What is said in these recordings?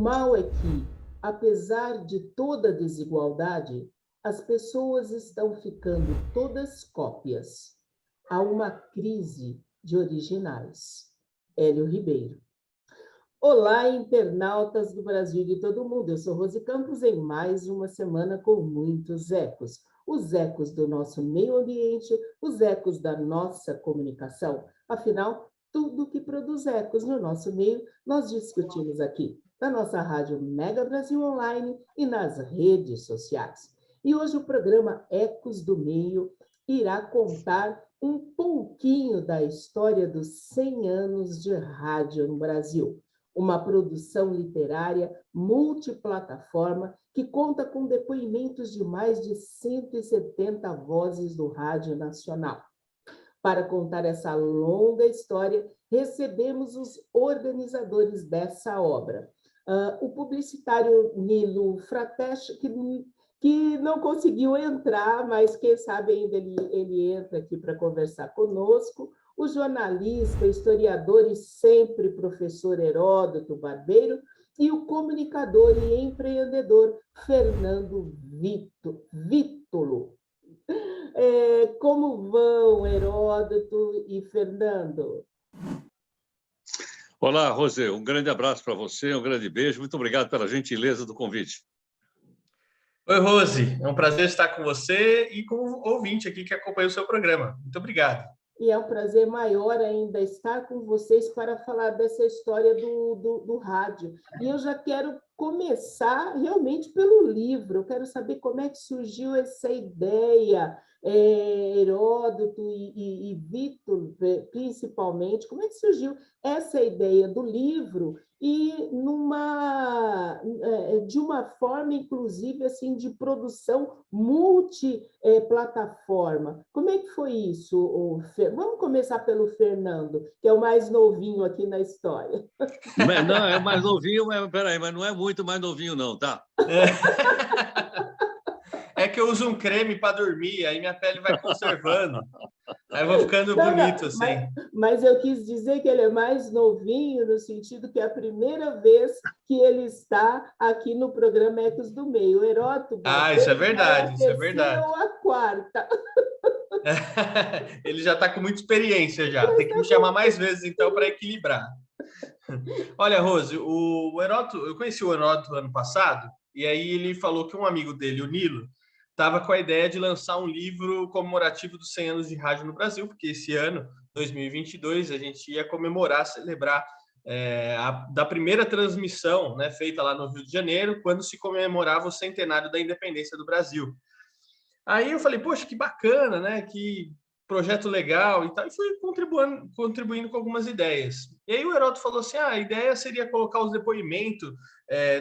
mal é que, apesar de toda a desigualdade, as pessoas estão ficando todas cópias. Há uma crise de originais. Hélio Ribeiro. Olá, internautas do Brasil e de todo mundo. Eu sou Rose Campos em mais uma semana com muitos ecos. Os ecos do nosso meio ambiente, os ecos da nossa comunicação. Afinal, tudo que produz ecos no nosso meio, nós discutimos aqui, na nossa rádio Mega Brasil Online e nas redes sociais. E hoje o programa Ecos do Meio irá contar um pouquinho da história dos 100 anos de rádio no Brasil. Uma produção literária multiplataforma que conta com depoimentos de mais de 170 vozes do Rádio Nacional. Para contar essa longa história, recebemos os organizadores dessa obra. O publicitário Nilo Fratesch, que não conseguiu entrar, mas quem sabe ainda ele entra aqui para conversar conosco. O jornalista, historiador e sempre professor Heródoto Barbeiro, e o comunicador e empreendedor Fernando Vítolo. Como vão, Heródoto e Fernando? Olá, Rose, um grande abraço para você, um grande beijo. Muito obrigado pela gentileza do convite. Oi, Rose, é um prazer estar com você e com o ouvinte aqui que acompanha o seu programa. Muito obrigado. E é um prazer maior ainda estar com vocês para falar dessa história do rádio. E eu já quero começar realmente pelo livro. Eu quero saber como é que surgiu essa ideia, Heródoto e Vitor, principalmente, como é que surgiu essa ideia do livro e de uma forma, inclusive, assim, de produção multiplataforma. Como é que foi isso? Vamos começar pelo Fernando, que é o mais novinho aqui na história. Não, é mais novinho, mas não é muito mais novinho, não, tá? É que eu uso um creme para dormir, aí minha pele vai conservando. Aí eu vou ficando bonito, assim. Mas eu quis dizer que ele é mais novinho, no sentido que é a primeira vez que ele está aqui no programa Ecos do Meio. O Heródoto, isso é verdade, isso é verdade. Ou a quarta. Ele já está com muita experiência já. Tem que me chamar mais vezes, então, para equilibrar. Olha, Rose, o Heródoto, eu conheci o Heródoto ano passado, e aí ele falou que um amigo dele, o Nilo, estava com a ideia de lançar um livro comemorativo dos 100 anos de rádio no Brasil, porque esse ano, 2022, a gente ia comemorar, celebrar da primeira transmissão, né, feita lá no Rio de Janeiro, quando se comemorava o centenário da independência do Brasil. Aí eu falei, poxa, que bacana, né? Que projeto legal e tal, e fui contribuindo com algumas ideias. E aí o Heródoto falou assim, a ideia seria colocar os depoimentos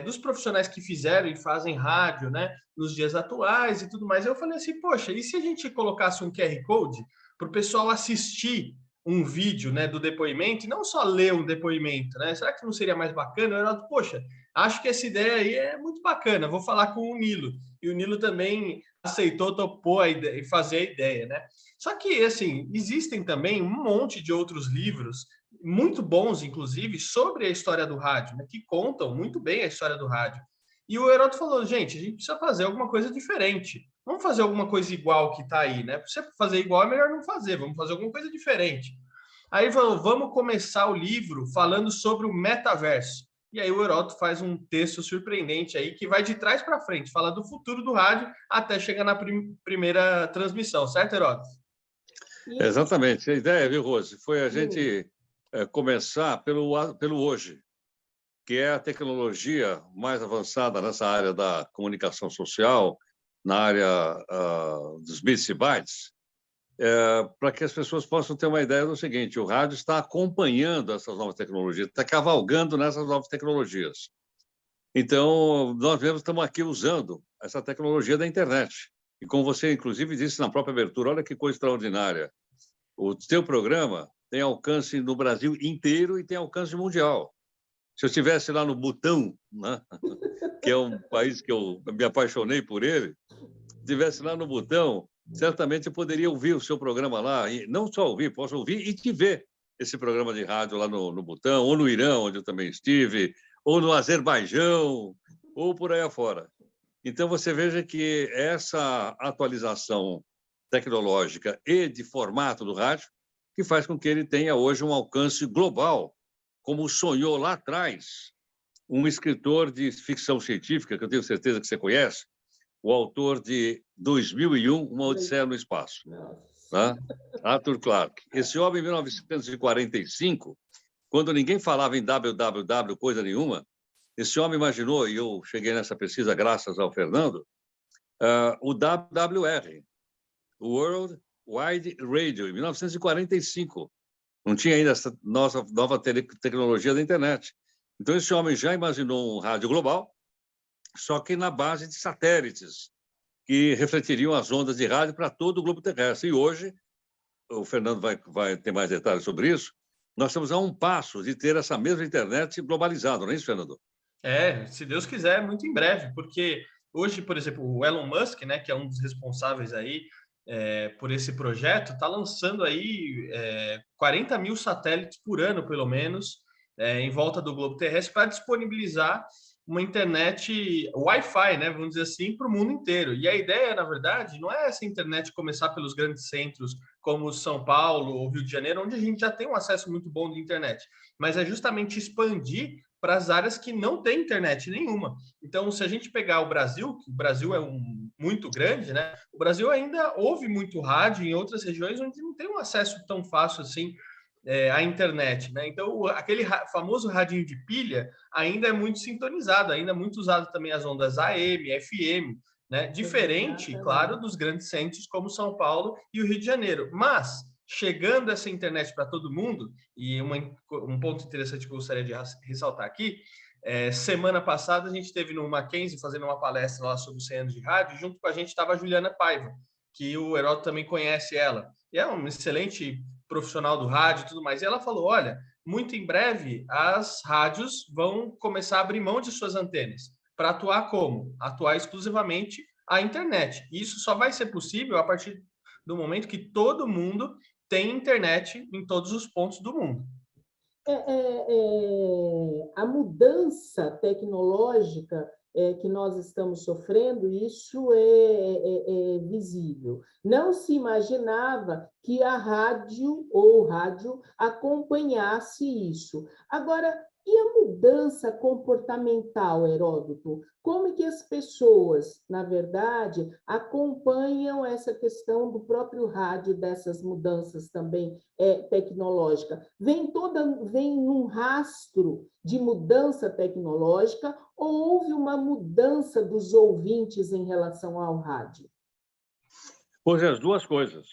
dos profissionais que fizeram e fazem rádio, né, nos dias atuais e tudo mais. Eu falei assim, poxa, e se a gente colocasse um QR Code para o pessoal assistir um vídeo, né, do depoimento e não só ler um depoimento, né? Será que não seria mais bacana? O Heródoto, poxa, acho que essa ideia aí é muito bacana, vou falar com o Nilo. E o Nilo também aceitou, topou a ideia, fazer a ideia, né? Só que, assim, existem também um monte de outros livros, muito bons, inclusive, sobre a história do rádio, né, que contam muito bem a história do rádio. E o Heródoto falou, gente, a gente precisa fazer alguma coisa diferente. Vamos fazer alguma coisa igual que está aí, né? Para você fazer igual é melhor não fazer, vamos fazer alguma coisa diferente. Aí ele falou, vamos começar o livro falando sobre o metaverso. E aí o Heródoto faz um texto surpreendente aí que vai de trás para frente, fala do futuro do rádio até chegar na primeira transmissão, certo, Heródoto? Exatamente. A ideia, viu, Rose, foi a gente começar pelo hoje, que é a tecnologia mais avançada nessa área da comunicação social, na área dos bits e bytes, para que as pessoas possam ter uma ideia do seguinte, o rádio está acompanhando essas novas tecnologias, está cavalgando nessas novas tecnologias. Então, nós mesmos estamos aqui usando essa tecnologia da internet. E como você, inclusive, disse na própria abertura, olha que coisa extraordinária. O seu programa tem alcance no Brasil inteiro e tem alcance mundial. Se eu estivesse lá no Butão, né, que é um país que eu me apaixonei por ele, estivesse lá no Butão, certamente eu poderia ouvir o seu programa lá, e não só ouvir, posso ouvir e te ver esse programa de rádio lá no Butão, ou no Irã, onde eu também estive, ou no Azerbaijão, ou por aí afora. Então, você veja que essa atualização tecnológica e de formato do rádio que faz com que ele tenha hoje um alcance global, como sonhou lá atrás um escritor de ficção científica, que eu tenho certeza que você conhece, o autor de 2001, Uma Odisseia no Espaço, né? Arthur Clarke. Esse homem, em 1945, quando ninguém falava em www, coisa nenhuma, esse homem imaginou, e eu cheguei nessa pesquisa graças ao Fernando, o WWR, World Wide Radio, em 1945. Não tinha ainda essa nossa nova tecnologia da internet. Então, esse homem já imaginou um rádio global, só que na base de satélites, que refletiriam as ondas de rádio para todo o globo terrestre. E hoje, o Fernando vai ter mais detalhes sobre isso, nós estamos a um passo de ter essa mesma internet globalizada, não é isso, Fernando? Se Deus quiser, muito em breve, porque hoje, por exemplo, o Elon Musk, né, que é um dos responsáveis aí por esse projeto, está lançando aí 40 mil satélites por ano, pelo menos, em volta do globo terrestre, para disponibilizar uma internet Wi-Fi, né, vamos dizer assim, para o mundo inteiro. E a ideia, na verdade, não é essa internet começar pelos grandes centros como São Paulo ou Rio de Janeiro, onde a gente já tem um acesso muito bom de internet, mas é justamente expandir para as áreas que não tem internet nenhuma. Então, se a gente pegar o Brasil, que o Brasil é muito grande, né? O Brasil ainda ouve muito rádio em outras regiões onde não tem um acesso tão fácil assim à internet, né? Então, aquele famoso radinho de pilha ainda é muito sintonizado, ainda é muito usado também as ondas AM, FM, né? Diferente, claro, dos grandes centros como São Paulo e o Rio de Janeiro. Mas chegando essa internet para todo mundo, e um ponto interessante que eu gostaria de ressaltar aqui, semana passada a gente esteve no Mackenzie fazendo uma palestra lá sobre os 100 anos de rádio, e junto com a gente estava a Juliana Paiva, que o Heródoto também conhece ela, e é uma excelente profissional do rádio e tudo mais, e ela falou, olha, muito em breve as rádios vão começar a abrir mão de suas antenas, para atuar como? Atuar exclusivamente a internet. E isso só vai ser possível a partir do momento que todo mundo tem internet em todos os pontos do mundo. A mudança tecnológica que nós estamos sofrendo, isso é visível. Não se imaginava que a rádio ou o rádio acompanhasse isso. Agora, e a mudança comportamental, Heródoto? Como é que as pessoas, na verdade, acompanham essa questão do próprio rádio, dessas mudanças também tecnológicas? Vem num rastro de mudança tecnológica ou houve uma mudança dos ouvintes em relação ao rádio? Pois é, as duas coisas.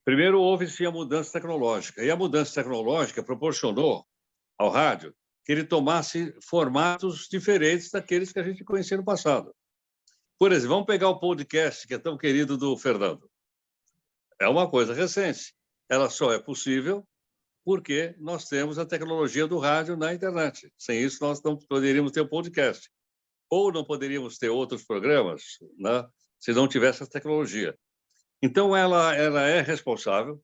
Primeiro, houve sim a mudança tecnológica, e a mudança tecnológica proporcionou ao rádio que ele tomasse formatos diferentes daqueles que a gente conhecia no passado. Por exemplo, vamos pegar o podcast, que é tão querido do Fernando. É uma coisa recente. Ela só é possível porque nós temos a tecnologia do rádio na internet. Sem isso, nós não poderíamos ter o podcast. Ou não poderíamos ter outros programas, né, se não tivesse essa tecnologia. Então, ela é responsável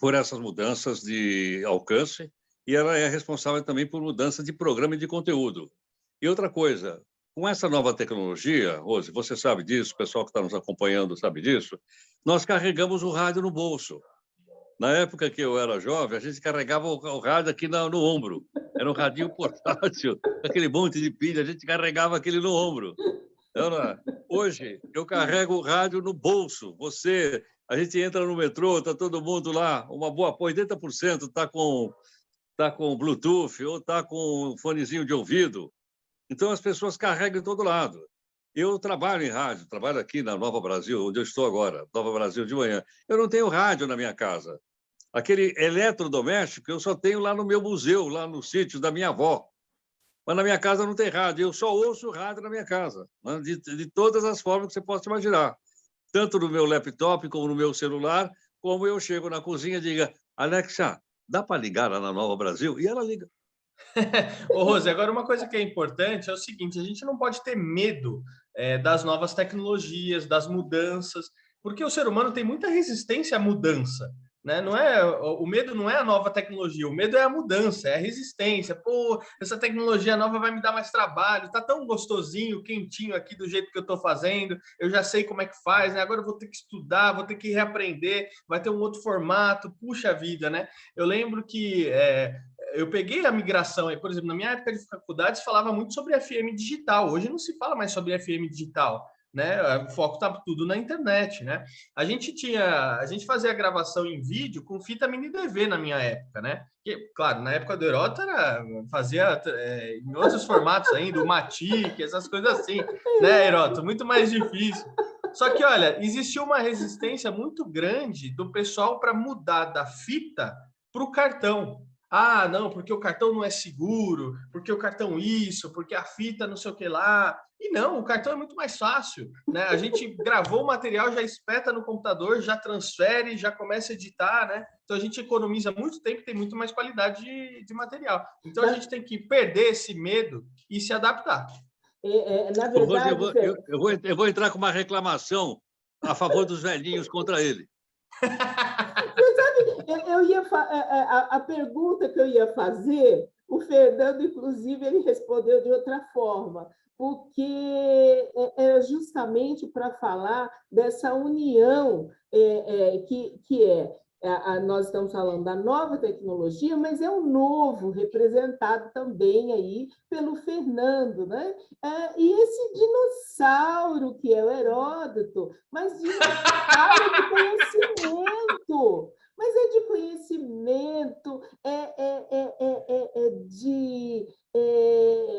por essas mudanças de alcance e ela é responsável também por mudança de programa e de conteúdo. E outra coisa, com essa nova tecnologia, Rose, você sabe disso, o pessoal que está nos acompanhando sabe disso, nós carregamos o rádio no bolso. Na época que eu era jovem, a gente carregava o rádio aqui no ombro. Era um radinho portátil, aquele monte de pilha, a gente carregava aquele no ombro. Hoje, eu carrego o rádio no bolso. A gente entra no metrô, está todo mundo lá, uma boa 80% está com Bluetooth ou está com fonezinho de ouvido. Então, as pessoas carregam em todo lado. Eu trabalho em rádio, trabalho aqui na Nova Brasil, onde eu estou agora, Nova Brasil de manhã. Eu não tenho rádio na minha casa. Aquele eletrodoméstico eu só tenho lá no meu museu, lá no sítio da minha avó. Mas na minha casa não tem rádio. Eu só ouço rádio na minha casa, né? De todas as formas que você possa imaginar. Tanto no meu laptop, como no meu celular, como eu chego na cozinha e digo, Alexa, dá para ligar lá na Nova Brasil? E ela liga. Ô, Rose, agora uma coisa que é importante é o seguinte, a gente não pode ter medo das novas tecnologias, das mudanças, porque o ser humano tem muita resistência à mudança, né? O medo não é a nova tecnologia, o medo é a mudança, é a resistência. Pô, essa tecnologia nova vai me dar mais trabalho, tá tão gostosinho, quentinho aqui do jeito que eu estou fazendo, eu já sei como é que faz, né? Agora eu vou ter que estudar, vou ter que reaprender, vai ter um outro formato, puxa vida, né? Eu lembro que eu peguei a migração, por exemplo, na minha época de faculdade se falava muito sobre FM digital, hoje não se fala mais sobre FM digital, né? O foco tá tudo na internet, né? A gente fazia a gravação em vídeo com fita mini DV na minha época, né? Que, claro, na época do Heródoto fazia em outros formatos ainda, o Matic, essas coisas assim, né, Heródoto? Muito mais difícil. Só que, olha, existiu uma resistência muito grande do pessoal para mudar da fita para o cartão. Ah, não, porque o cartão não é seguro, porque o cartão isso, porque a fita não sei o que lá. E não, o cartão é muito mais fácil, né? A gente gravou o material, já espeta no computador, já transfere, já começa a editar, né? Então a gente economiza muito tempo e tem muito mais qualidade de material. Então a gente tem que perder esse medo e se adaptar. Na verdade, eu vou entrar com uma reclamação a favor dos velhinhos contra ele. Você sabe, a pergunta que eu ia fazer, o Fernando, inclusive, ele respondeu de outra forma, porque é justamente para falar dessa união nós estamos falando da nova tecnologia, mas é o novo, representado também aí pelo Fernando, né? E esse dinossauro que é o Heródoto, mas dinossauro de conhecimento, mas é de conhecimento,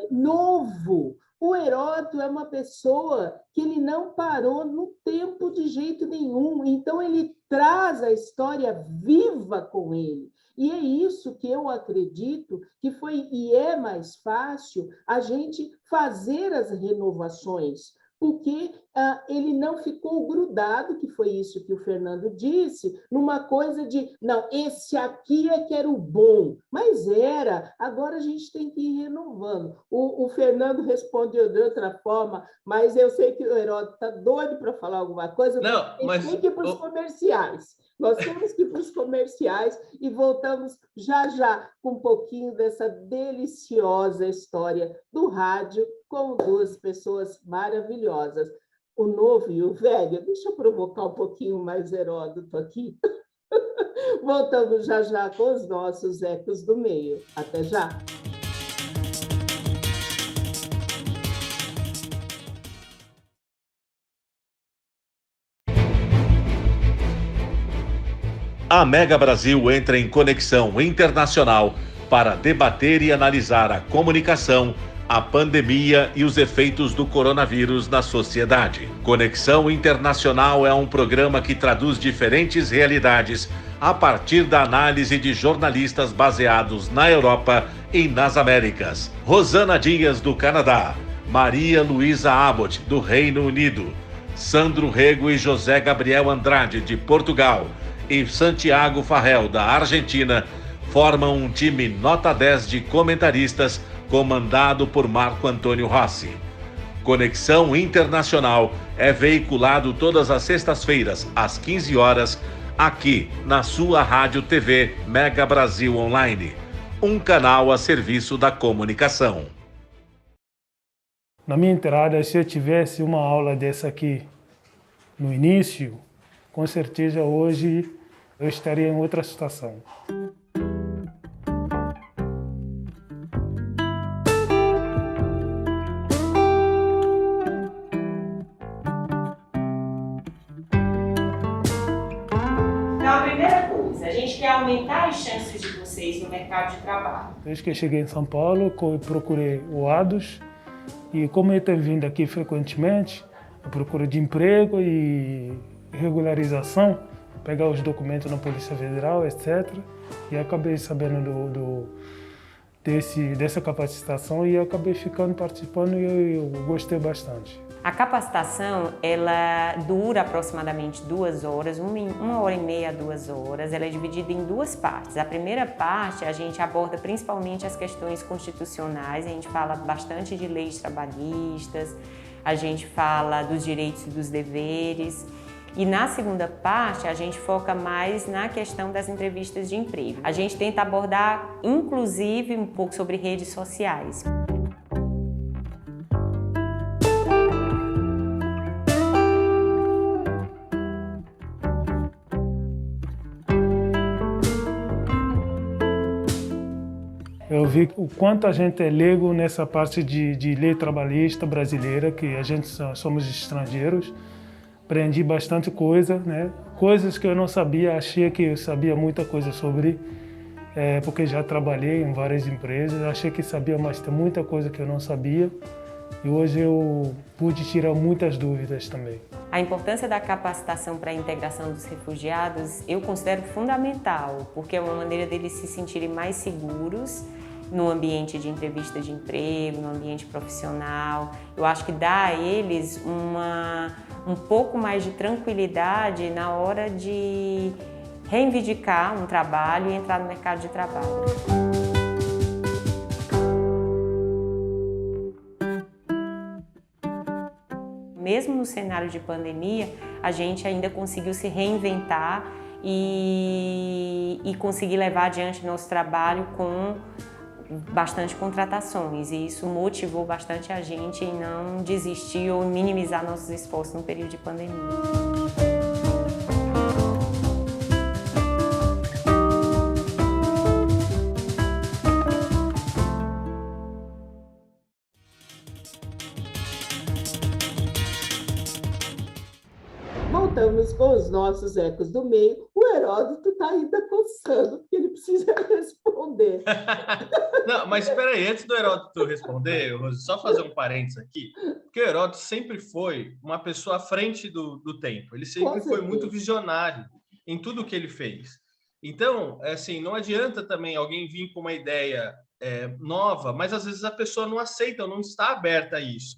novo. O Heródoto é uma pessoa que ele não parou no tempo de jeito nenhum, então ele traz a história viva com ele. E é isso que eu acredito que foi e é mais fácil a gente fazer as renovações, porque ele não ficou grudado, que foi isso que o Fernando disse, numa coisa de, não, esse aqui é que era o bom, mas agora a gente tem que ir renovando. O Fernando respondeu de outra forma, mas eu sei que o Heródoto está doido para falar alguma coisa, não, mas tem que ir para os comerciais. Nós temos que ir para os comerciais e voltamos já com um pouquinho dessa deliciosa história do rádio com duas pessoas maravilhosas, o novo e o velho. Deixa eu provocar um pouquinho mais Heródoto aqui. Voltamos já com os nossos ecos do meio. Até já! A Mega Brasil entra em conexão internacional para debater e analisar a comunicação, a pandemia e os efeitos do coronavírus na sociedade. Conexão Internacional é um programa que traduz diferentes realidades a partir da análise de jornalistas baseados na Europa e nas Américas. Rosana Dias, do Canadá, Maria Luísa Abbott, do Reino Unido, Sandro Rego e José Gabriel Andrade, de Portugal, e Santiago Farrell, da Argentina, formam um time nota 10 de comentaristas comandado por Marco Antônio Rossi. Conexão Internacional é veiculado todas as sextas-feiras, às 15 horas, aqui na sua Rádio TV Mega Brasil Online, um canal a serviço da comunicação. Na minha entrada, se eu tivesse uma aula dessa aqui no início, com certeza hoje eu estaria em outra situação. Então, a primeira coisa, a gente quer aumentar as chances de vocês no mercado de trabalho. Desde que eu cheguei em São Paulo, eu procurei o ADOS e como eu tenho vindo aqui frequentemente, eu procuro de emprego e regularização, pegar os documentos na Polícia Federal, etc. E acabei sabendo dessa capacitação e acabei participando e eu gostei bastante. A capacitação, ela dura aproximadamente 2 horas, 1 hora e meia a 2 horas. Ela é dividida em 2 partes. A primeira parte, a gente aborda principalmente as questões constitucionais, a gente fala bastante de leis trabalhistas, a gente fala dos direitos e dos deveres. E na segunda parte, a gente foca mais na questão das entrevistas de emprego. A gente tenta abordar, inclusive, um pouco sobre redes sociais. Eu vi o quanto a gente é leigo nessa parte de lei trabalhista brasileira, que a gente somos estrangeiros. Aprendi bastante coisa, né? Coisas que eu não sabia, achei que eu sabia muita coisa sobre, porque já trabalhei em várias empresas, achei que sabia, mas tem muita coisa que eu não sabia. E hoje eu pude tirar muitas dúvidas também. A importância da capacitação para a integração dos refugiados eu considero fundamental, porque é uma maneira deles se sentirem mais seguros no ambiente de entrevista de emprego, no ambiente profissional. Eu acho que dá a eles um pouco mais de tranquilidade na hora de reivindicar um trabalho e entrar no mercado de trabalho. Mesmo no cenário de pandemia, a gente ainda conseguiu se reinventar e conseguir levar adiante nosso trabalho com bastante contratações, e isso motivou bastante a gente em não desistir ou minimizar nossos esforços no período de pandemia. Voltamos com os nossos ecos do meio. O Heródoto está ainda coçando, porque ele precisa responder. Não, mas espera aí, antes do Heródoto responder, Rose, só fazer um parênteses aqui, porque o Heródoto sempre foi uma pessoa à frente do tempo, ele sempre foi muito visionário em tudo que ele fez. Então, assim, não adianta também alguém vir com uma ideia nova, mas às vezes a pessoa não aceita, ou não está aberta a isso,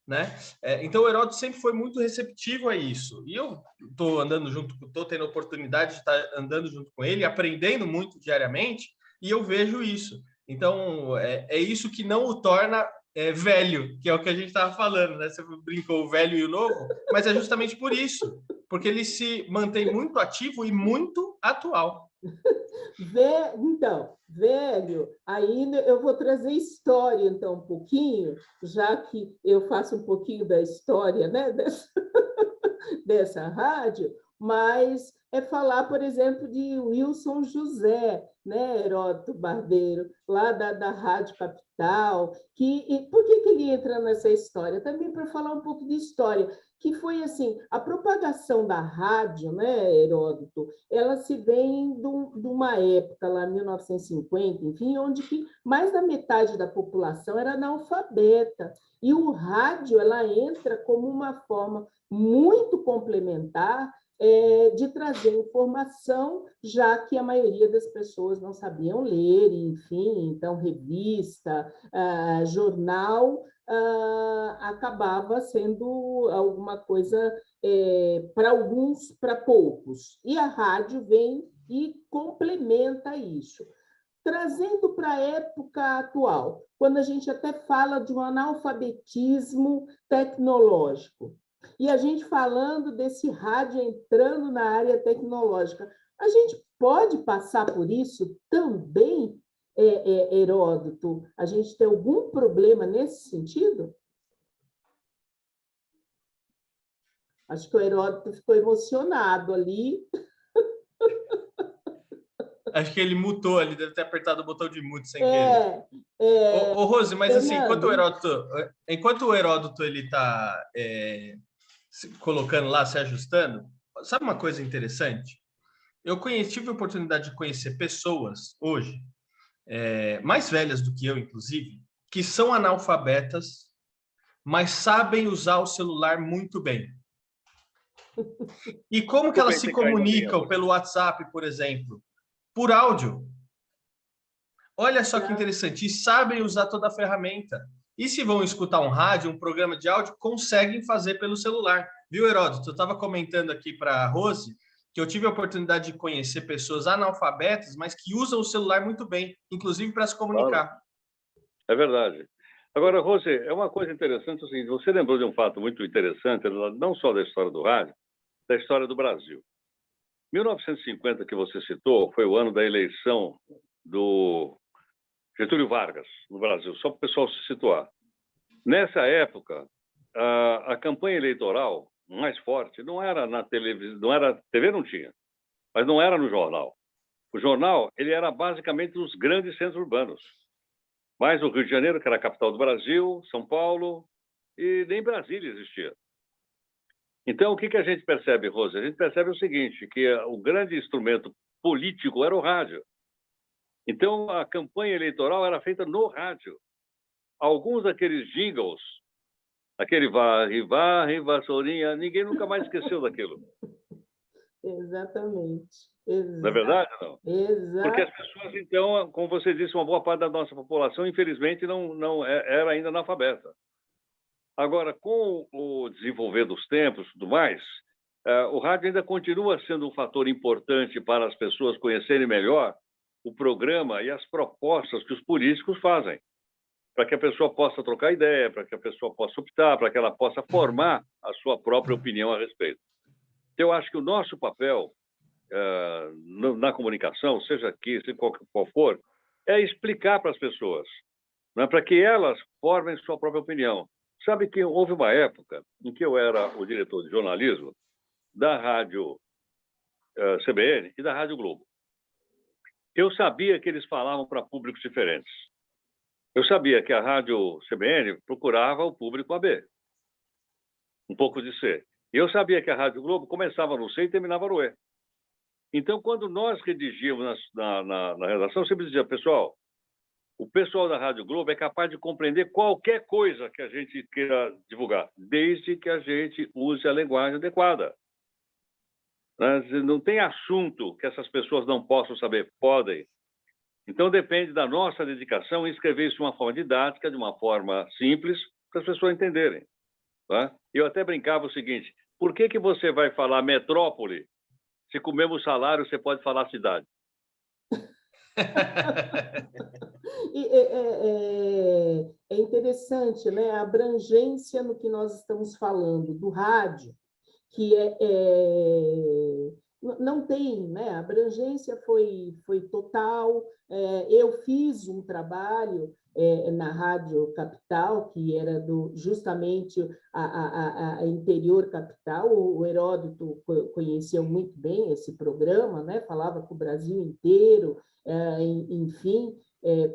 né? Então o Heródoto sempre foi muito receptivo a isso, e eu estou andando junto, estou tendo a oportunidade de estar andando junto com ele, aprendendo muito diariamente, e eu vejo isso. Então é isso que não o torna velho, que é o que a gente estava falando, né? Você brincou o velho e o novo, mas é justamente por isso, porque ele se mantém muito ativo e muito atual. Então, velho, ainda eu vou trazer história, então, um pouquinho, já que eu faço um pouquinho da história, né, dessa rádio, mas é falar, por exemplo, de Wilson José, né, Heródoto Barbeiro, lá da Rádio Capital. Por que ele entra nessa história? Também para falar um pouco de história, que foi assim, a propagação da rádio, né, Heródoto, ela se vem de uma época, lá 1950, enfim, onde que mais da metade da população era analfabeta, e o rádio ela entra como uma forma muito complementar de trazer informação, já que a maioria das pessoas não sabiam ler, enfim, então revista, jornal, acabava sendo alguma coisa para alguns, para poucos. E a rádio vem e complementa isso. Trazendo para a época atual, quando a gente até fala de um analfabetismo tecnológico, e a gente falando desse rádio entrando na área tecnológica, a gente pode passar por isso também, Heródoto? A gente tem algum problema nesse sentido? Acho que o Heródoto ficou emocionado ali. Acho que ele mutou ali, deve ter apertado o botão de mute sem querer. Ô, Rose, mas assim, enquanto o Heródoto ele está se colocando lá, se ajustando, sabe uma coisa interessante? Eu tive a oportunidade de conhecer pessoas hoje, mais velhas do que eu, inclusive, que são analfabetas, mas sabem usar o celular muito bem. E como que elas se comunicam pelo WhatsApp, por exemplo? Por áudio. Olha só que interessante. E sabem usar toda a ferramenta. E se vão escutar um rádio, um programa de áudio, conseguem fazer pelo celular. Viu, Heródoto? Eu estava comentando aqui para a Rose que eu tive a oportunidade de conhecer pessoas analfabetas, mas que usam o celular muito bem, inclusive para se comunicar. É verdade. Agora, Rose, é uma coisa interessante, assim, você lembrou de um fato muito interessante, não só da história do rádio, da história do Brasil. 1950, que você citou, foi o ano da eleição do Getúlio Vargas no Brasil, só para o pessoal se situar. Nessa época, a campanha eleitoral mais forte não era na televisão, não era, TV não tinha, mas não era no jornal. O jornal, ele era basicamente nos grandes centros urbanos. Mais o Rio de Janeiro, que era a capital do Brasil, São Paulo, e nem Brasília existia. Então, o que a gente percebe, Rose? A gente percebe o seguinte, que o grande instrumento político era o rádio. Então, a campanha eleitoral era feita no rádio. Alguns daqueles jingles, aquele varre, varre, vassourinha, ninguém nunca mais esqueceu daquilo. Exatamente. Não é verdade, não? Exato. Porque as pessoas, então, como você disse, uma boa parte da nossa população, infelizmente, não era ainda analfabeta. Agora, com o desenvolver dos tempos e tudo mais, o rádio ainda continua sendo um fator importante para as pessoas conhecerem melhor o programa e as propostas que os políticos fazem, para que a pessoa possa trocar ideia, para que a pessoa possa optar, para que ela possa formar a sua própria opinião a respeito. Então, eu acho que o nosso papel na comunicação, seja aqui, seja qual for, é explicar para as pessoas, né, para que elas formem sua própria opinião. Sabe que houve uma época em que eu era o diretor de jornalismo da Rádio CBN e da Rádio Globo. Eu sabia que eles falavam para públicos diferentes. Eu sabia que a Rádio CBN procurava o público AB, um pouco de C. E eu sabia que a Rádio Globo começava no C e terminava no E. Então, quando nós redigíamos na redação, sempre dizia, pessoal, o pessoal da Rádio Globo é capaz de compreender qualquer coisa que a gente queira divulgar, desde que a gente use a linguagem adequada. Não tem assunto que essas pessoas não possam saber, podem. Então, depende da nossa dedicação em escrever isso de uma forma didática, de uma forma simples, para as pessoas entenderem. Tá? Eu até brincava o seguinte, por que você vai falar metrópole se com o mesmo salário você pode falar cidade? É interessante, né? A abrangência no que nós estamos falando do rádio, que não tem, né? A abrangência foi total. Eu fiz um trabalho na Rádio Capital, que era justamente a interior capital. O Heródoto conhecia muito bem esse programa, né? Falava com o Brasil inteiro, enfim,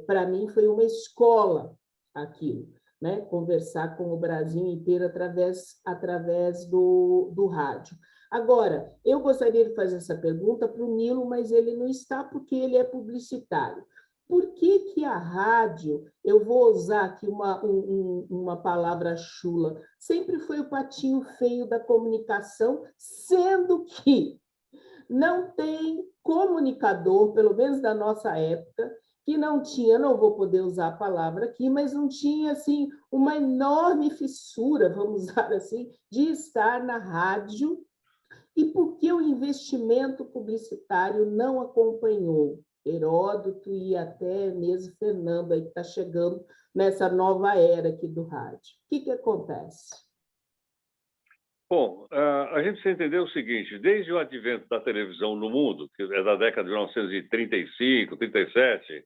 para mim foi uma escola aquilo, né? Conversar com o Brasil inteiro através do rádio. Agora, eu gostaria de fazer essa pergunta para o Nilo, mas ele não está porque ele é publicitário. Por que a rádio, eu vou usar aqui uma palavra chula, sempre foi o patinho feio da comunicação, sendo que não tem comunicador, pelo menos da nossa época, que não tinha, não vou poder usar a palavra aqui, mas não tinha assim uma enorme fissura, vamos usar assim, de estar na rádio. E por que o investimento publicitário não acompanhou Heródoto e até mesmo Fernando, aí que está chegando nessa nova era aqui do rádio? O que acontece? Bom, a gente precisa entender o seguinte, desde o advento da televisão no mundo, que é da década de 1935, 37,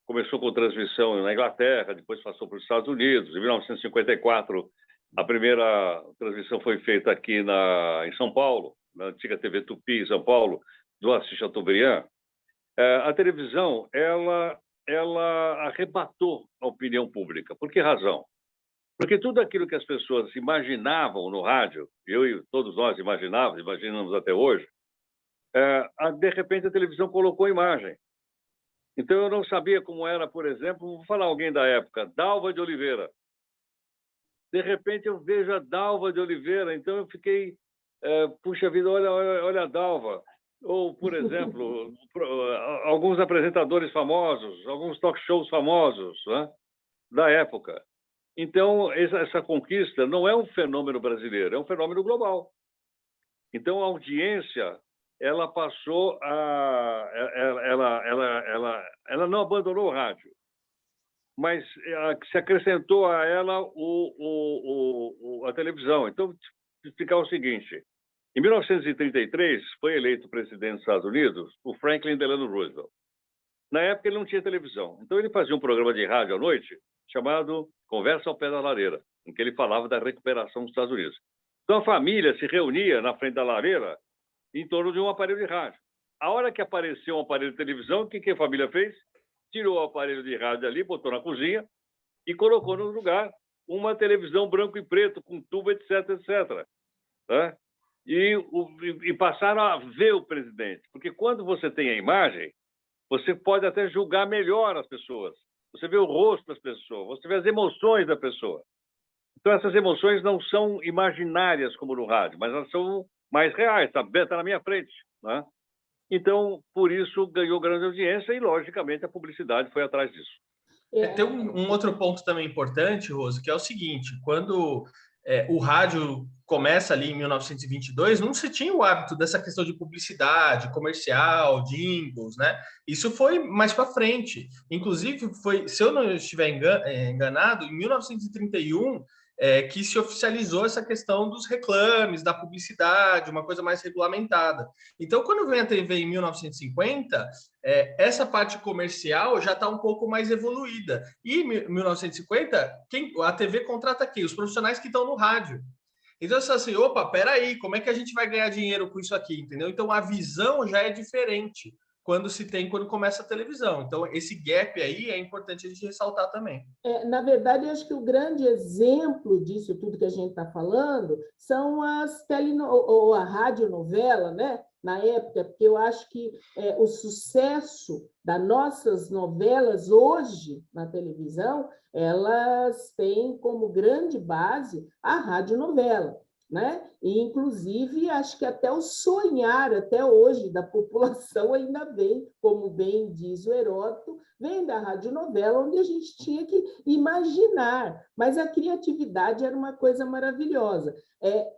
começou com transmissão na Inglaterra, depois passou para os Estados Unidos. Em 1954, a primeira transmissão foi feita aqui em São Paulo, na antiga TV Tupi, em São Paulo, do Assis Chateaubriand. A televisão, ela arrebatou a opinião pública. Por que razão? Porque tudo aquilo que as pessoas imaginavam no rádio, eu e todos nós imaginamos até hoje, de repente a televisão colocou imagem. Então eu não sabia como era, por exemplo, vou falar alguém da época, Dalva de Oliveira. De repente eu vejo a Dalva de Oliveira, então eu fiquei, puxa vida, olha a Dalva. Ou, por exemplo, alguns apresentadores famosos, alguns talk shows famosos, né, da época. Então, essa conquista não é um fenômeno brasileiro, é um fenômeno global. Então, a audiência, ela passou ela não abandonou o rádio, mas se acrescentou a ela a televisão. Então, vou explicar o seguinte, Em 1933, foi eleito presidente dos Estados Unidos o Franklin Delano Roosevelt. Na época, ele não tinha televisão. Então, ele fazia um programa de rádio à noite chamado Conversa ao Pé da Lareira, em que ele falava da recuperação dos Estados Unidos. Então, a família se reunia na frente da lareira em torno de um aparelho de rádio. A hora que apareceu um aparelho de televisão, o que a família fez? Tirou o aparelho de rádio ali, botou na cozinha e colocou no lugar uma televisão branco e preto, com tubo, etc, etc. Né? E passaram a ver o presidente. Porque quando você tem a imagem, você pode até julgar melhor as pessoas. Você vê o rosto das pessoas, você vê as emoções da pessoa. Então, essas emoções não são imaginárias como no rádio, mas elas são mais reais, está na minha frente. Né? Então, por isso, ganhou grande audiência e, logicamente, a publicidade foi atrás disso. Tem um outro ponto também importante, Rose, que é o seguinte, quando o rádio começa ali em 1922, não se tinha o hábito dessa questão de publicidade, comercial, jingles, né? Isso foi mais para frente. Inclusive, foi, se eu não estiver enganado, em 1931, que se oficializou essa questão dos reclames, da publicidade, uma coisa mais regulamentada. Então, quando vem a TV em 1950, essa parte comercial já está um pouco mais evoluída. E em 1950, a TV contrata quem? Os profissionais que estão no rádio. Então, você assim, opa, peraí, como é que a gente vai ganhar dinheiro com isso aqui, entendeu? Então, a visão já é diferente quando começa a televisão. Então, esse gap aí é importante a gente ressaltar também. Na verdade, eu acho que o grande exemplo disso tudo que a gente está falando são ou a radionovela, né? Na época, porque eu acho que o sucesso das nossas novelas hoje na televisão, elas têm como grande base a radionovela. Né? E, inclusive, acho que até o sonhar, até hoje, da população ainda vem, como bem diz o Heródoto, vem da radionovela, onde a gente tinha que imaginar, mas a criatividade era uma coisa maravilhosa.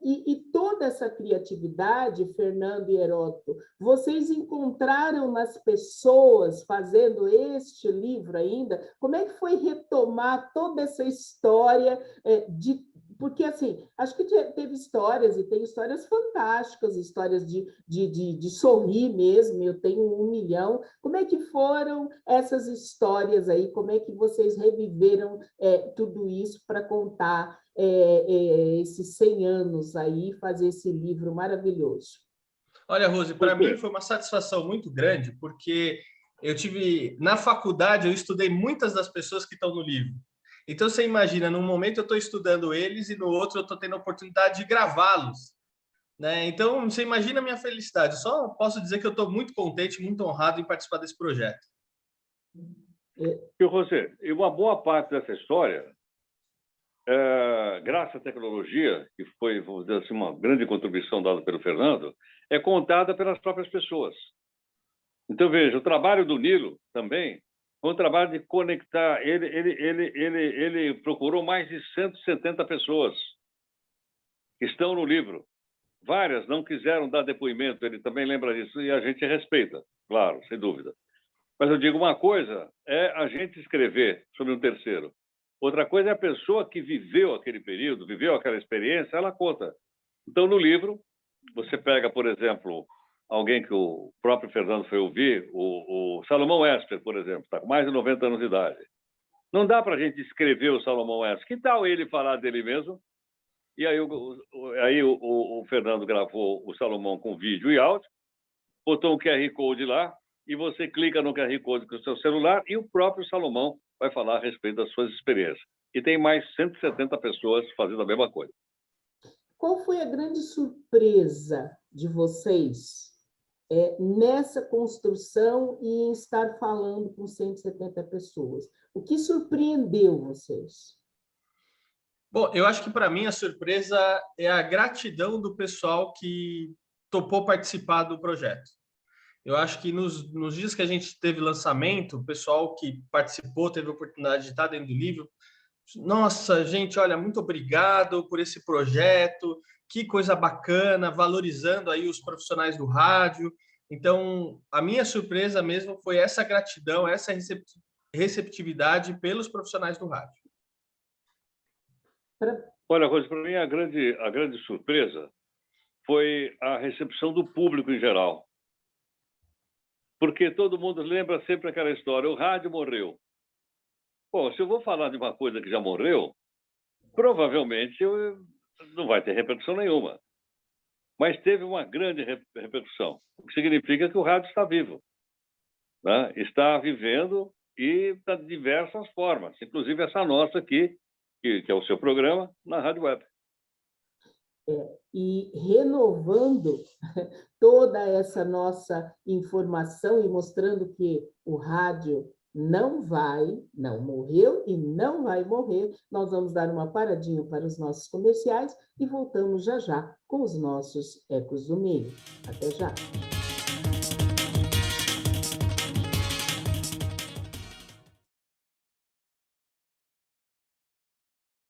E toda essa criatividade, Fernando e Heródoto, vocês encontraram nas pessoas fazendo este livro ainda? Como é que foi retomar toda essa história porque, assim, acho que teve histórias, e tem histórias fantásticas, histórias de sorrir mesmo, eu tenho 1 milhão. Como é que foram essas histórias aí? Como é que vocês reviveram tudo isso para contar esses 100 anos aí, fazer esse livro maravilhoso? Olha, Rose, para mim foi uma satisfação muito grande, porque na faculdade, eu estudei muitas das pessoas que estão no livro. Então, você imagina, num momento eu estou estudando eles e no outro eu estou tendo a oportunidade de gravá-los. Né? Então, você imagina a minha felicidade. Eu só posso dizer que eu estou muito contente, muito honrado em participar desse projeto. E, José, e uma boa parte dessa história, graças à tecnologia, que foi, vamos dizer assim, uma grande contribuição dada pelo Fernando, é contada pelas próprias pessoas. Então, veja, o trabalho do Nilo também foi um trabalho de conectar. Ele procurou mais de 170 pessoas que estão no livro. Várias não quiseram dar depoimento, ele também lembra disso, e a gente respeita, claro, sem dúvida. Mas eu digo, uma coisa é a gente escrever sobre um terceiro. Outra coisa é a pessoa que viveu aquele período, viveu aquela experiência, ela conta. Então, no livro, você pega, por exemplo, alguém que o próprio Fernando foi ouvir, o Salomão Esper, por exemplo, está com mais de 90 anos de idade. Não dá para a gente escrever o Salomão Esper. Que tal ele falar dele mesmo? E aí o Fernando gravou o Salomão com vídeo e áudio, botou um QR Code lá, e você clica no QR Code com o seu celular, e o próprio Salomão vai falar a respeito das suas experiências. E tem mais 170 pessoas fazendo a mesma coisa. Qual foi a grande surpresa de vocês nessa construção e em estar falando com 170 pessoas? O que surpreendeu vocês? Bom, eu acho que para mim a surpresa é a gratidão do pessoal que topou participar do projeto. Eu acho que nos dias que a gente teve lançamento, o pessoal que participou, teve a oportunidade de estar dentro do livro, nossa, gente, olha, muito obrigado por esse projeto, que coisa bacana, valorizando aí os profissionais do rádio. Então, a minha surpresa mesmo foi essa gratidão, essa receptividade pelos profissionais do rádio. Olha, Rose, para mim a grande surpresa foi a recepção do público em geral. Porque todo mundo lembra sempre aquela história, o rádio morreu. Bom, se eu vou falar de uma coisa que já morreu, provavelmente não vai ter repercussão nenhuma. Mas teve uma grande repercussão, o que significa que o rádio está vivo, né? Está vivendo e de diversas formas, inclusive essa nossa aqui, que é o seu programa, na Rádio Web. E renovando toda essa nossa informação e mostrando que o rádio não morreu e não vai morrer, nós vamos dar uma paradinha para os nossos comerciais e voltamos já já com os nossos Ecos do Meio. Até já!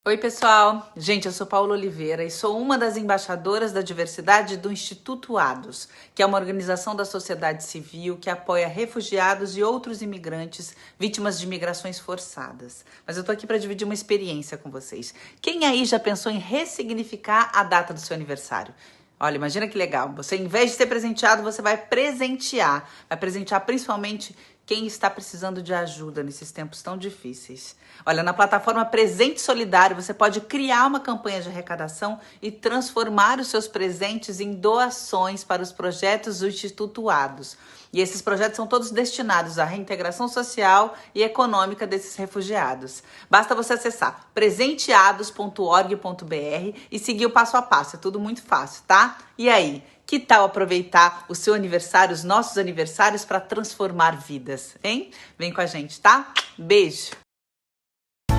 Oi, pessoal! Gente, eu sou Paula Oliveira e sou uma das embaixadoras da diversidade do Instituto ADOS, que é uma organização da sociedade civil que apoia refugiados e outros imigrantes vítimas de migrações forçadas. Mas eu tô aqui para dividir uma experiência com vocês. Quem aí já pensou em ressignificar a data do seu aniversário? Olha, imagina que legal. Você, em vez de ser presenteado, você vai presentear. Vai presentear principalmente quem está precisando de ajuda nesses tempos tão difíceis. Olha, na plataforma Presente Solidário, você pode criar uma campanha de arrecadação e transformar os seus presentes em doações para os projetos do Instituto ADOS. E esses projetos são todos destinados à reintegração social e econômica desses refugiados. Basta você acessar presenteados.org.br e seguir o passo a passo. É tudo muito fácil, tá? E aí? Que tal aproveitar o seu aniversário, os nossos aniversários, para transformar vidas, hein? Vem com a gente, tá? Beijo!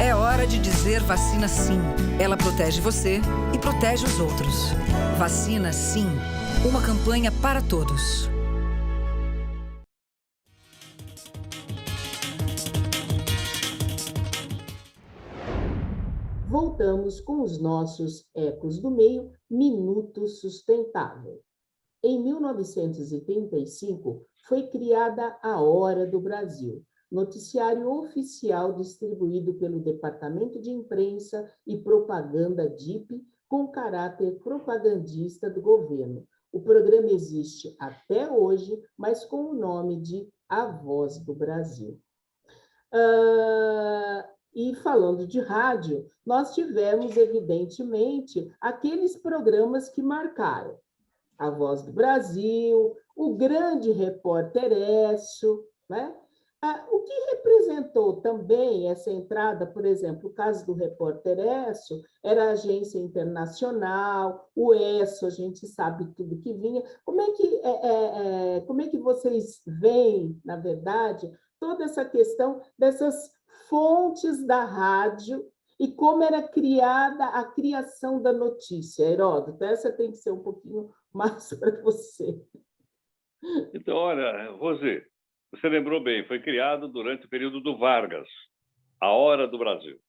É hora de dizer vacina sim. Ela protege você e protege os outros. Vacina sim. Uma campanha para todos. Voltamos com os nossos Ecos do Meio, Minuto Sustentável. Em 1935, foi criada a Hora do Brasil, noticiário oficial distribuído pelo Departamento de Imprensa e Propaganda DIP, com caráter propagandista do governo. O programa existe até hoje, mas com o nome de A Voz do Brasil. E falando de rádio, nós tivemos, evidentemente, aqueles programas que marcaram. A Voz do Brasil, o Grande Repórter Écio, né? O que representou também essa entrada, por exemplo, o caso do Repórter Écio, era a agência internacional, o Écio, a gente sabe tudo que vinha. Como é que vocês veem, na verdade, toda essa questão dessas fontes da rádio e como era criada a criação da notícia? Heródoto, essa tem que ser um pouquinho mais para você. Então, olha, Rosê, você lembrou bem, foi criado durante o período do Vargas, a Hora do Brasil.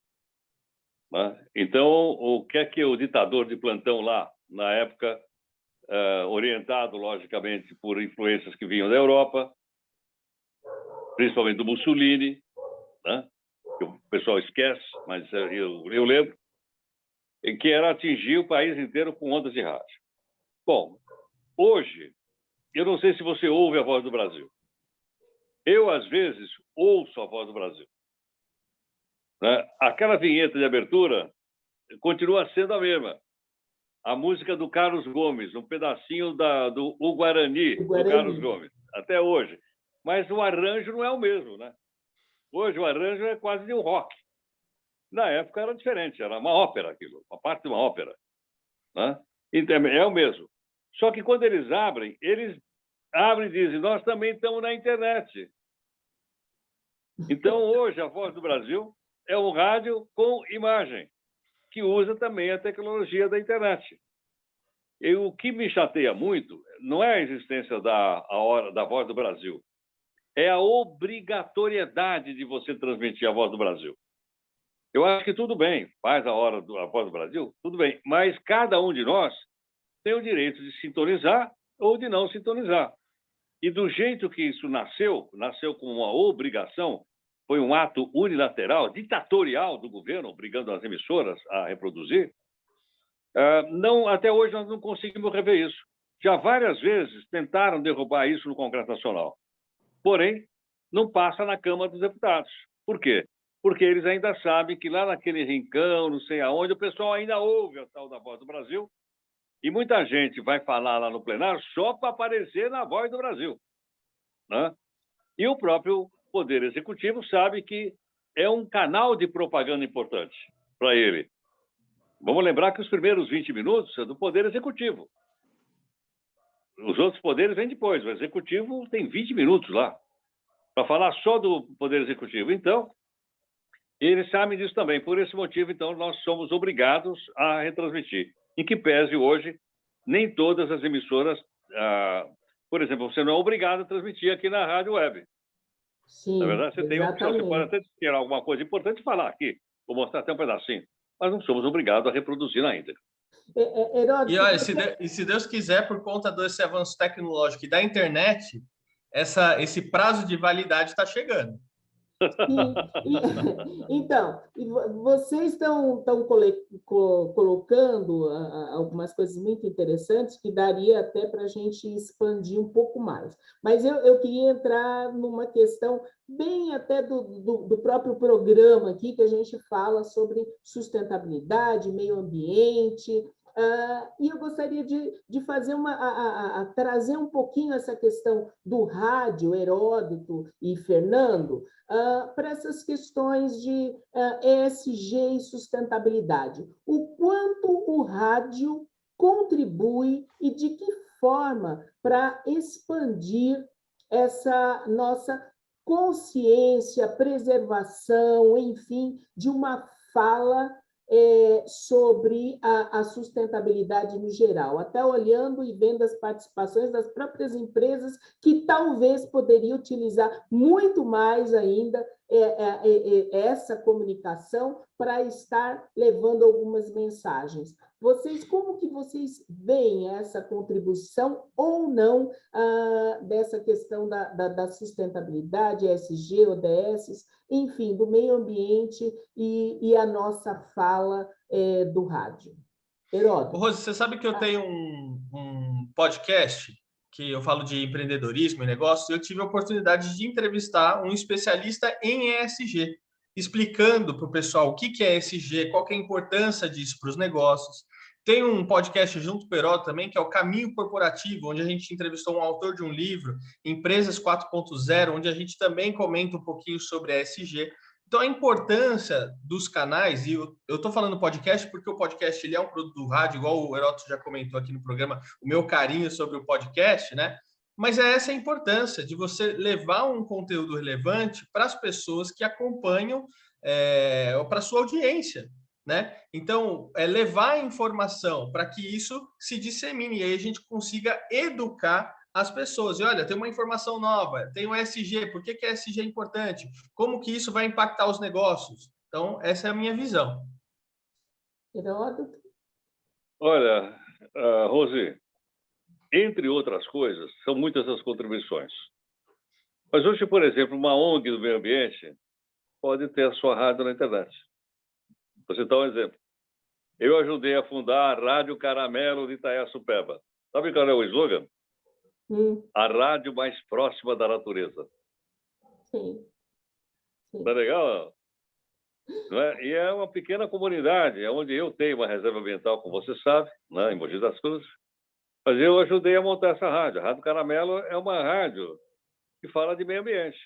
Né? Então, o que é que o ditador de plantão lá, na época, orientado, logicamente, por influências que vinham da Europa, principalmente do Mussolini, né? Que o pessoal esquece, mas eu lembro, em que era atingir o país inteiro com ondas de rádio. Bom, hoje, eu não sei se você ouve a Voz do Brasil. Eu, às vezes, ouço a Voz do Brasil. Né? Aquela vinheta de abertura continua sendo a mesma. A música do Carlos Gomes, um pedacinho do Guarani, do Carlos Gomes, até hoje. Mas o arranjo não é o mesmo, né? Hoje o arranjo é quase de um rock. Na época era diferente, era uma ópera aquilo, uma parte de uma ópera. Né? Então, é o mesmo. Só que quando eles abrem e dizem, nós também estamos na internet. Então, hoje, a Voz do Brasil é um rádio com imagem, que usa também a tecnologia da internet. E o que me chateia muito não é a existência da Voz do Brasil, é a obrigatoriedade de você transmitir a Voz do Brasil. Eu acho que tudo bem, faz a Voz do Brasil, tudo bem, mas cada um de nós tem o direito de sintonizar ou de não sintonizar. E do jeito que isso nasceu como uma obrigação, foi um ato unilateral, ditatorial do governo, obrigando as emissoras a reproduzir, Não, até hoje nós não conseguimos rever isso. Já várias vezes tentaram derrubar isso no Congresso Nacional. Porém, não passa na Câmara dos Deputados. Por quê? Porque eles ainda sabem que lá naquele rincão, não sei aonde, o pessoal ainda ouve a tal da Voz do Brasil, e muita gente vai falar lá no plenário só para aparecer na Voz do Brasil, né? E o próprio Poder Executivo sabe que é um canal de propaganda importante para ele. Vamos lembrar que os primeiros 20 minutos é do Poder Executivo. Os outros poderes vêm depois. O Executivo tem 20 minutos lá para falar só do Poder Executivo. Então, eles sabem disso também. Por esse motivo, então, nós somos obrigados a retransmitir. Em que pese hoje, nem todas as emissoras... por exemplo, você não é obrigado a transmitir aqui na rádio web. Sim, na verdade, você tem opção. Você pode exatamente. até ter alguma coisa importante e falar aqui. Vou mostrar até um pedacinho. Mas não somos obrigados a reproduzir na íntegra. Heródoto, E olha, se Deus quiser, por conta desse avanço tecnológico e da internet, esse prazo de validade está chegando. Então, vocês estão colocando algumas coisas muito interessantes que daria até para a gente expandir um pouco mais. Mas eu queria entrar numa questão bem até do próprio programa aqui, que a gente fala sobre sustentabilidade, meio ambiente. E eu gostaria de fazer trazer um pouquinho essa questão do rádio, Heródoto e Fernando, para essas questões de ESG e sustentabilidade. O quanto o rádio contribui e de que forma para expandir essa nossa consciência, preservação, enfim, de uma fala sobre a sustentabilidade no geral, até olhando e vendo as participações das próprias empresas que talvez poderiam utilizar muito mais ainda essa comunicação para estar levando algumas mensagens. Como que vocês veem essa contribuição ou não dessa questão da sustentabilidade, ESG, ODS, enfim, do meio ambiente e a nossa fala do rádio? Heródoto. Rose, você sabe que eu tenho um podcast que eu falo de empreendedorismo e negócios, e eu tive a oportunidade de entrevistar um especialista em ESG, explicando para o pessoal o que é ESG, qual que é a importância disso para os negócios. Tem um podcast junto com o Heródoto também, que é o Caminho Corporativo, onde a gente entrevistou um autor de um livro, Empresas 4.0, onde a gente também comenta um pouquinho sobre a ESG. Então, a importância dos canais, e eu estou falando podcast porque o podcast ele é um produto do rádio, igual o Heródoto já comentou aqui no programa, o meu carinho sobre o podcast, né? Mas é essa a importância de você levar um conteúdo relevante para as pessoas que acompanham, para a sua audiência, né? Então, levar a informação para que isso se dissemine e aí a gente consiga educar as pessoas. E olha, tem uma informação nova, tem o ESG, por que ESG é importante? Como que isso vai impactar os negócios? Então, essa é a minha visão. Heródoto? Olha, Rose, entre outras coisas, são muitas as contribuições. Mas hoje, por exemplo, uma ONG do meio ambiente pode ter a sua rádio na internet. Vou citar um exemplo. Eu ajudei a fundar a Rádio Caramelo de Itaiaçupeba. Sabe qual é o slogan? A rádio mais próxima da natureza. Sim. Tá legal? Não é? E é uma pequena comunidade, onde eu tenho uma reserva ambiental, como você sabe, né, em Mogi das Cruzes. Mas eu ajudei a montar essa rádio. A Rádio Caramelo é uma rádio que fala de meio ambiente.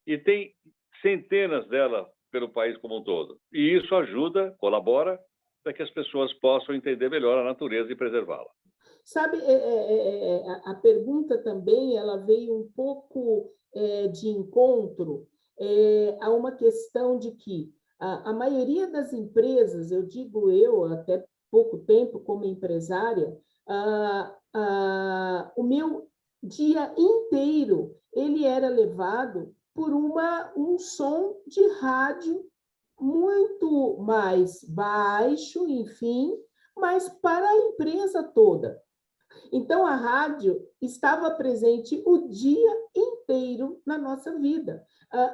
E tem centenas dela pelo país como um todo. E isso ajuda, colabora, para que as pessoas possam entender melhor a natureza e preservá-la. Sabe, a pergunta também ela veio um pouco de encontro a uma questão de que a maioria das empresas, eu digo eu, até pouco tempo como empresária, o meu dia inteiro ele era levado por um som de rádio muito mais baixo, enfim, mas para a empresa toda. Então, a rádio estava presente o dia inteiro na nossa vida.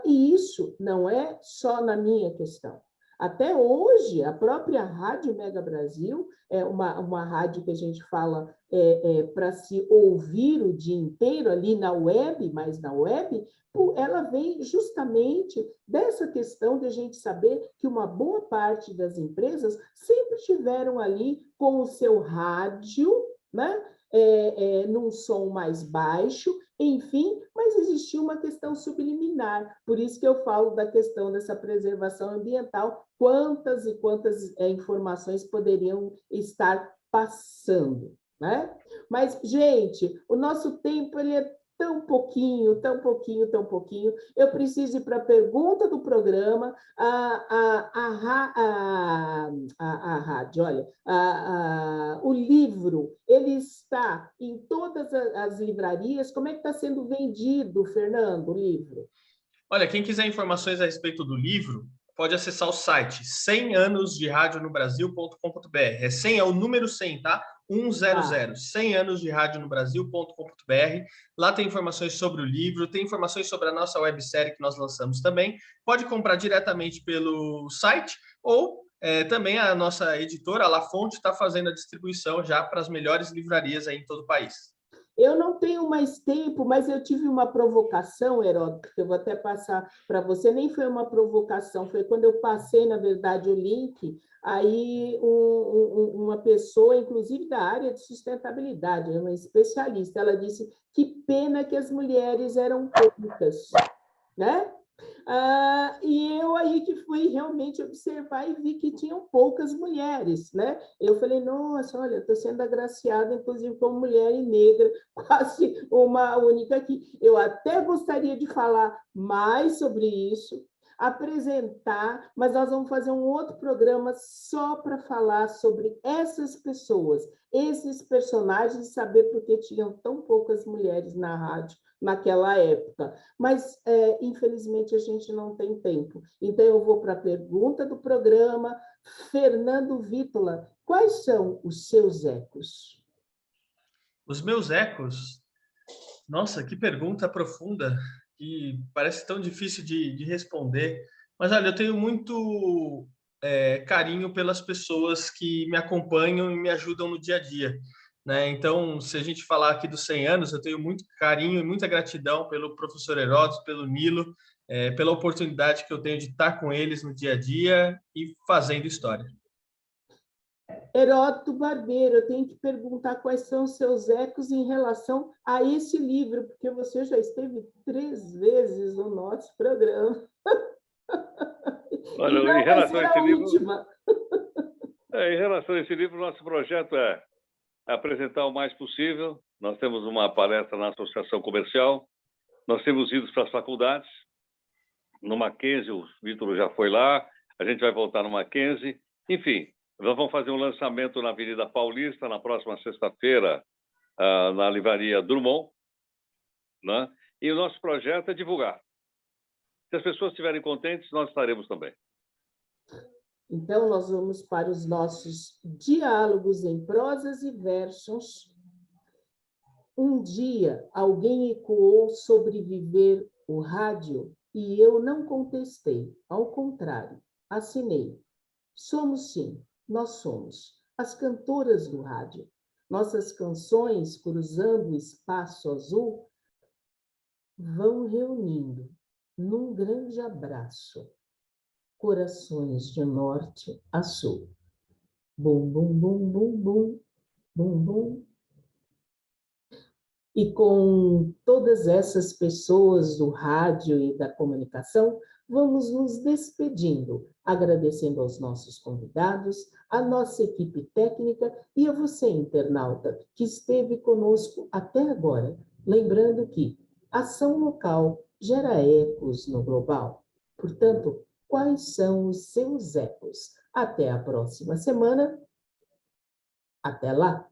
E isso não é só na minha questão. Até hoje, a própria Rádio Mega Brasil, é uma rádio que a gente fala para se ouvir o dia inteiro ali na web, mas na web, ela vem justamente dessa questão de a gente saber que uma boa parte das empresas sempre tiveram ali com o seu rádio, né? Num som mais baixo, enfim, mas existia uma questão subliminar. Por isso que eu falo da questão dessa preservação ambiental, quantas e quantas informações poderiam estar passando, né? Mas, gente, o nosso tempo ele é tão pouquinho, tão pouquinho, tão pouquinho. Eu preciso ir para a pergunta do programa. A rádio, olha, o livro, ele está em todas as livrarias. Como é que está sendo vendido, Fernando, o livro? Olha, quem quiser informações a respeito do livro, pode acessar o site 100anosderadionobrasil.com.br. É 100, é o número 100, tá? 100, 100anosderadionobrasil.com.br. Lá tem informações sobre o livro, tem informações sobre a nossa websérie que nós lançamos também. Pode comprar diretamente pelo site ou também a nossa editora, a La Fonte, está fazendo a distribuição já para as melhores livrarias aí em todo o país. Eu não tenho mais tempo, mas eu tive uma provocação, Heródoto, que eu vou até passar para você. Nem foi uma provocação, foi quando eu passei, na verdade, o link. Aí uma pessoa, inclusive da área de sustentabilidade, uma especialista, ela disse que pena que as mulheres eram poucas, né? E eu aí que fui realmente observar e vi que tinham poucas mulheres, né? Eu falei, nossa, olha, estou sendo agraciada, inclusive, como mulher e negra, quase uma única aqui. Eu até gostaria de falar mais sobre isso, apresentar, mas nós vamos fazer um outro programa só para falar sobre essas pessoas, esses personagens, saber por que tinham tão poucas mulheres na rádio naquela época. Mas, infelizmente, a gente não tem tempo. Então, eu vou para a pergunta do programa. Fernando Vítola, quais são os seus ecos? Os meus ecos? Nossa, que pergunta profunda, que parece tão difícil de responder. Mas, olha, eu tenho muito carinho pelas pessoas que me acompanham e me ajudam no dia a dia. Né? Então, se a gente falar aqui dos 100 anos, eu tenho muito carinho e muita gratidão pelo professor Heródoto, pelo Nilo, pela oportunidade que eu tenho de estar com eles no dia a dia e fazendo história. Heródoto Barbeiro, eu tenho que perguntar quais são os seus ecos em relação a esse livro, porque você já esteve 3 vezes no nosso programa. Olha, e não em relação vai ser a esse livro, última. em relação a esse livro, nosso projeto é apresentar o mais possível. Nós temos uma palestra na Associação Comercial, nós temos ido para as faculdades, no Mackenzie, o Vitor já foi lá, a gente vai voltar no Mackenzie, enfim, nós vamos fazer um lançamento na Avenida Paulista, na próxima sexta-feira, na livraria Drummond, né? E o nosso projeto é divulgar. Se as pessoas estiverem contentes, nós estaremos também. Então, nós vamos para os nossos diálogos em prosas e versos. Um dia, alguém ecoou sobre viver o rádio e eu não contestei. Ao contrário, assinei. Somos sim, nós somos, as cantoras do rádio. Nossas canções, cruzando o espaço azul, vão reunindo num grande abraço corações de norte a sul. Bum, bum, bum, bum, bum, bum, bum. E com todas essas pessoas do rádio e da comunicação, vamos nos despedindo, agradecendo aos nossos convidados, à nossa equipe técnica e a você, internauta, que esteve conosco até agora. Lembrando que ação local gera ecos no global. Portanto, quais são os seus ecos? Até a próxima semana. Até lá!